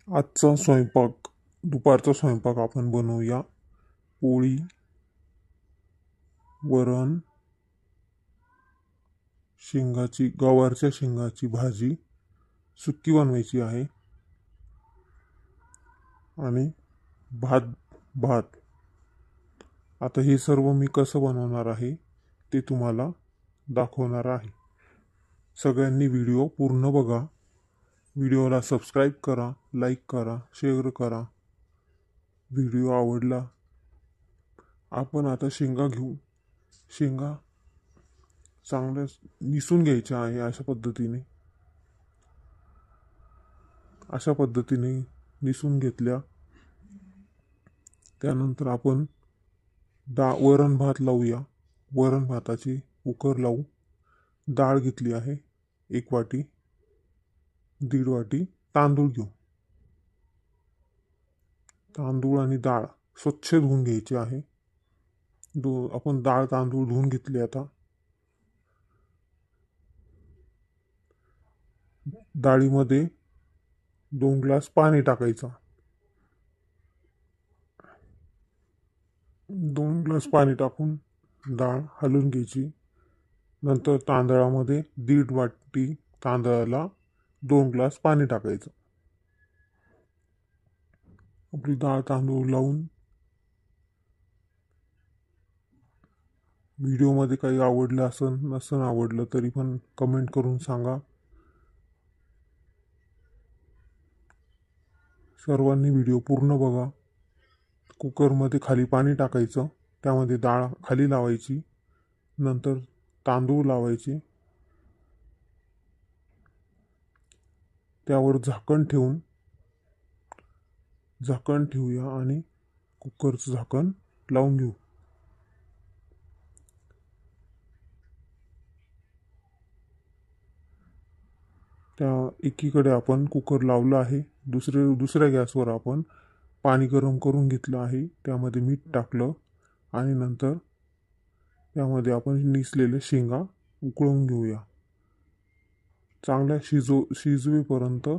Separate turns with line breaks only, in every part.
आजचा स्वयंपाक दुपारचा स्वयंपाक आपण बनवूया पोळी, वरण, गवारच्या शेंगाची भाजी सुक्की बनवायची आहे आणि भात भात आता हे सर्व मी कसं बनवणार आहे ते तुम्हाला दाखवणार आहे. सगळ्यांनी व्हिडिओ पूर्ण बघा. व्हिडिओला सबस्क्राईब करा, लाईक करा, शेअर करा. व्हिडिओ आवडला. आपण आता शेंगा घेऊ. शेंगा चांगल्या निसून घ्यायच्या आहे. अशा पद्धतीने निसून घेतल्या. त्यानंतर आपण वरण भात लावूया. वरण भाताची कुकर लावू. डाळ घेतली आहे 1 वाटी, 1.5 वाटी तांदूळ घेऊ. तांदूळ आणि डाळ स्वच्छ धुवून घ्यायची आहे. आपण डाळ तांदूळ धुवून घेतले. आता डाळीमध्ये 2 ग्लास पाणी टाकायचं. 2 ग्लास पाणी टाकून डाळ हलवून घ्यायची. नंतर तांदळामध्ये 1.5 वाटी तांदळाला 2 ग्लास पाणी टाकायचं. आपली डाळ तांदूळ लावून व्हिडिओमध्ये काही आवडलं नसन आवडलं तरी पण कमेंट करून सांगा. सर्वांनी व्हिडिओ पूर्ण बघा. कुकरमध्ये खाली पाणी टाकायचं, त्यामध्ये डाळ खाली लावायची, नंतर तांदूळ लावायचे, त्यावर झाकण ठेवूया आणि कुकरचं झाकण लावून घेऊ. त्या एकीकडे आपण कुकर लावला आहे. दुसऱ्या गॅसवर आपण पाणी गरम करून घेतलं आहे. त्यामध्ये मीठ टाकलं आणि नंतर त्यामध्ये आपण निसलेल्या शेंगा उकळून घेऊया. चांगल्या शिजवेपर्यंत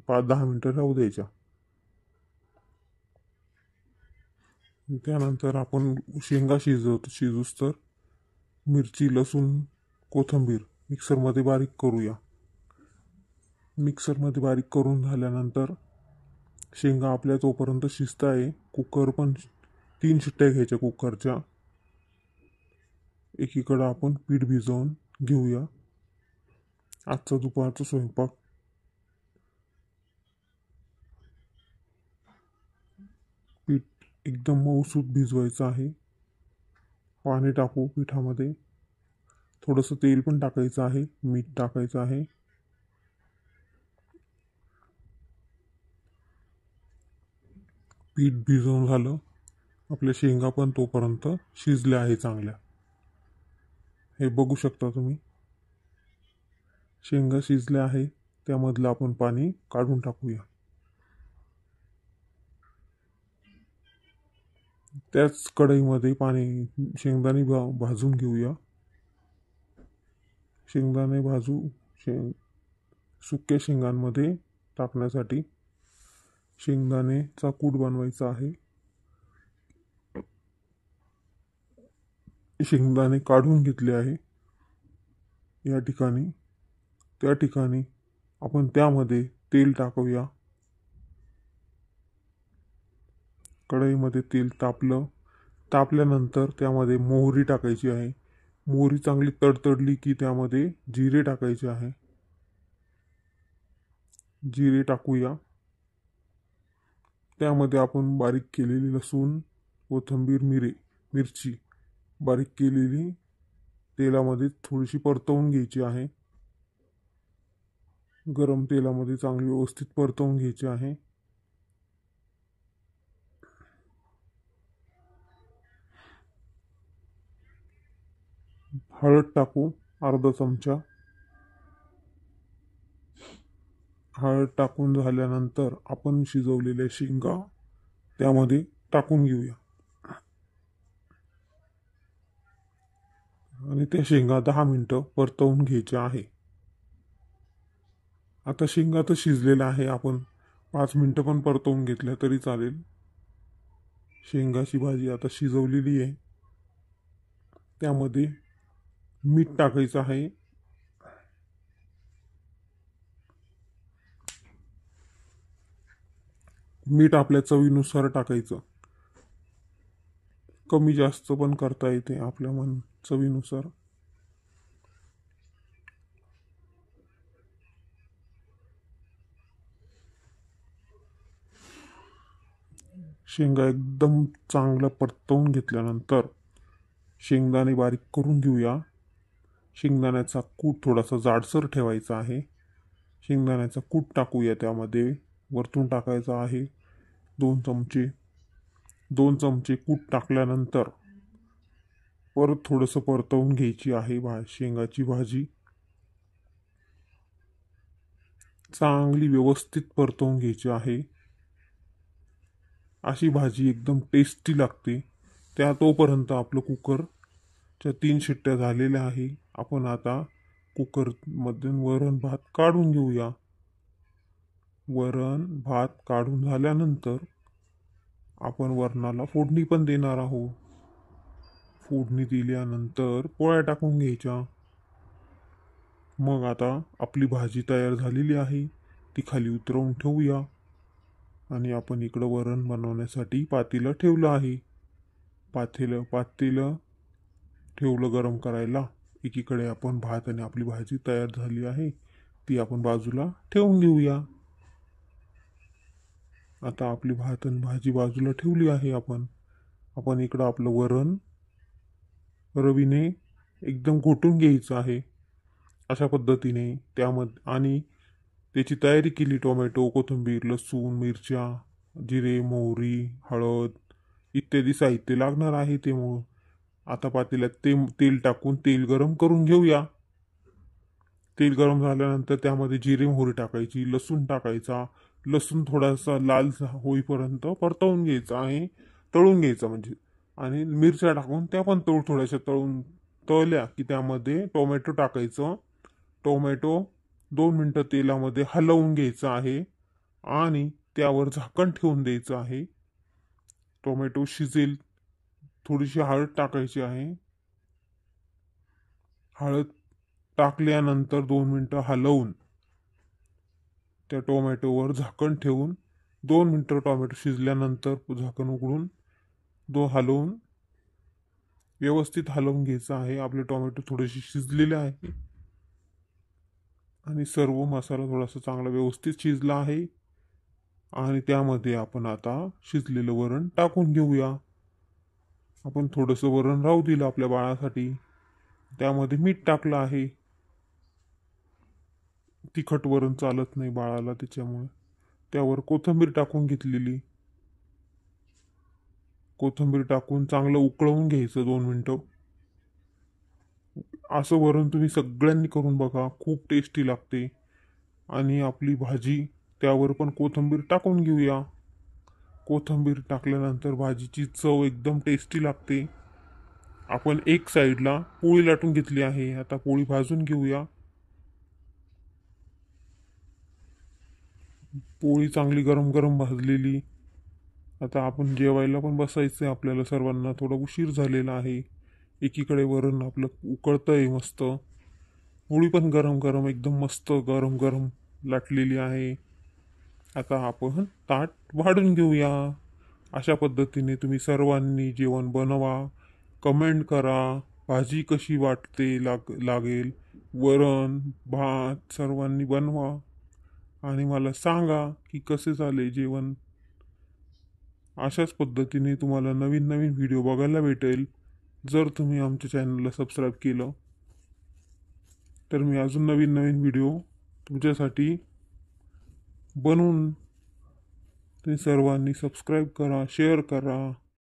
5-10 मिनटं राहू द्यायच्या. त्यानंतर आपण शेंगा शिजूस तर मिरची, लसूण, कोथिंबीर मिक्सरमध्ये बारीक करूया. मिक्सरमध्ये बारीक करून झाल्यानंतर शेंगा आपल्या तोपर्यंत शिजत आहे. कुकर पण 3 शिट्ट्या घ्यायच्या कुकरच्या. एकीकडं आपण पीठ भिजवून घेऊया. आजचा दुपारचा स्वयंपाक पीठ एकदम मऊसूत भिजवायचं आहे. पाणी टाकू पिठामध्ये. थोडंसं तेल पण टाकायचं आहे, मीठ टाकायचं आहे. पीठ भिजवून झालं. आपल्या शेंगा पण तोपर्यंत शिजल्या आहे चांगल्या. हे बघू शकता तुम्ही. शेंगा शिजल्या आहे. त्यामधलं आपण पाणी काढून टाकूया. त्याच कढईमध्ये शेंगदाणे भाजून घेऊया. शेंगदाणे सुक्या शेंगांमध्ये टाकण्यासाठी शेंगदाणेचा कूट बनवायचा आहे. शेंगदाणे काढून घेतले आहे. त्या ठिकाणी आपण त्यामध्ये तेल टाकूया. कढईमध्ये तेल तापल्यानंतर त्यामध्ये मोहरी टाकायची आहे. मोहरी चांगली तडतडली की त्यामध्ये जिरे टाकायचे आहे. जिरे टाकूया. त्यामध्ये आपण बारीक केलेली लसूण, कोथिंबीर, मिरची बारीक केलेली तेलामध्ये थोडीशी परतवून घ्यायची आहे. गरम तेलामध्ये चांगली व्यवस्थित परतवून घ्यायची आहे. हळद टाकू अर्धा चमचा. हळद टाकून झाल्यानंतर आपण शिजवलेल्या शेंगा त्यामध्ये टाकून घेऊया आणि त्या शेंगा 10 मिनिटं परतवून घ्यायच्या आहे. आता शेंगा तर शिजलेला आहे. आपण 5 मिनटं पण परतवून घेतल्या तरी चालेल. शेंगाची भाजी आता शिजवलेली आहे. त्यामध्ये मीठ टाकायचं आहे. मीठ आपल्या चवीनुसार टाकायचं. कमी जास्त पण करता येते आपल्या चवीनुसार. शेंगा एकदम चांगलं परतवून घेतल्यानंतर शेंगदाणे बारीक करून घेऊया. शेंगदाण्याचा कूट थोडासा जाडसर ठेवायचा आहे. शेंगदाण्याचा कूट टाकूया. त्यामध्ये वरतून टाकायचा आहे 2 चमचे. 2 चमचे कूट टाकल्यानंतर परत थोडंसं परतवून घ्यायची आहे शेंगाची भाजी. चांगली व्यवस्थित परतवून घ्यायची आहे. अशी भाजी एकदम टेस्टी लागते. तोपर्यंत आपलं कुकरच्या 3 शिट्ट्या झालेल्या आहे. आपण आता कुकरमधून वरण भात काढून घेऊया. वरण भात काढून झाल्यानंतर आपण वरणाला फोडणी पण देणार आहोत. फोडणी दिल्यानंतर पोळ्या टाकून घ्यायच्या. मग आता आपली भाजी तयार झालेली आहे. ती खाली उतरवून ठेवूया. आणि आपण इकडं वरण बनवण्यासाठी पातेलं ठेवलं आहे. पातेलं ठेवलं गरम करायला. एकीकडे आपण भात आणि आपली भाजी तयार झाली आहे ती आपण बाजूला ठेवून घेऊया. आता आपली भात आणि भाजी बाजूला ठेवली आहे. आपण इकडं आपलं वरण रवीने एकदम घोटून घ्यायचं आहे. अशा पद्धतीने त्यामध्ये आणि त्याची तयारी केली. टोमॅटो, कोथिंबीर, लसूण, मिरच्या, जिरे, मोहरी, हळद इत्यादी साहित्य लागणार आहे. आता पातेल्यात तेल टाकून तेल गरम करून घेऊया. तेल गरम झाल्यानंतर त्यामध्ये जिरे मोहरी टाकायची, लसूण टाकायचा. लसूण थोडासा लाल होईपर्यंत परतवून घ्यायचा आहे. तळून घ्यायचा म्हणजे. आणि मिरच्या टाकून त्या पण थोड्याशा तळल्या की त्यामध्ये टोमॅटो टाकायचं. टोमॅटो 2 मिनटं तेलामध्ये हलवून घ्यायचं आहे आणि त्यावर झाकण ठेवून द्यायचं आहे. टोमॅटो शिजेल. थोडीशी हळद टाकायची आहे. हळद टाकल्यानंतर 2 मिनटं हलवून त्या टोमॅटोवर झाकण ठेवून 2 मिनटं टोमॅटो शिजल्यानंतर झाकण उघडून हलवून व्यवस्थित हलवून घ्यायचं आहे. आपले टोमॅटो थोडेसे शिजलेले आहे आणि सर्व मसाला थोडासा चांगला व्यवस्थित शिजला आहे. आणि त्यामध्ये आपण आता शिजलेलं वरण टाकून घेऊया. आपण थोडंसं वरण राहू दिलं आपल्या बाळासाठी. त्यामध्ये मीठ टाकलं आहे. तिखट वरण चालत नाही बाळाला, त्याच्यामुळे त्यावर कोथिंबीर टाकून घेतलेली. कोथिंबीर टाकून चांगलं उकळवून घ्यायचं 2 मिनटं. असं वरण तुम्ही सगळ्यांनी करून बघा. खूप टेस्टी लागते. आणि आपली भाजी त्यावर पण कोथिंबीर टाकून घेऊया. कोथिंबीर टाकल्यानंतर भाजीची चव एकदम टेस्टी लागते. आपण एक साईडला पोळी लाटून घेतली आहे. आता पोळी भाजून घेऊया. पोळी चांगली गरम गरम भाजलेली. आता आपण जेवायला पण बसायचं आहे. आपल्याला सर्वांना थोडा उशीर झालेला आहे. एकीकडे वरण आपलं उकळतंय मस्त. पोळी पण गरम गरम एकदम मस्त गरम गरम लाटलेली आहे. आता आपण ताट वाढून घेऊया. अशा पद्धतीने तुम्ही सर्वांनी जेवण बनवा. कमेंट करा भाजी कशी वाटते लागेल. वरण भात सर्वांनी बनवा आणि मला सांगा की कसे झाले जेवण. अशाच पद्धतीने तुम्हाला नवीन नवीन व्हिडिओ बघायला भेटेल. जर तुम्ही आमच्या चॅनलला सबस्क्राईब केलं तर मी अजून नवीन नवीन व्हिडिओ तुमच्यासाठी बनवून. तुम्ही सर्वांनी सबस्क्राईब करा, शेअर करा.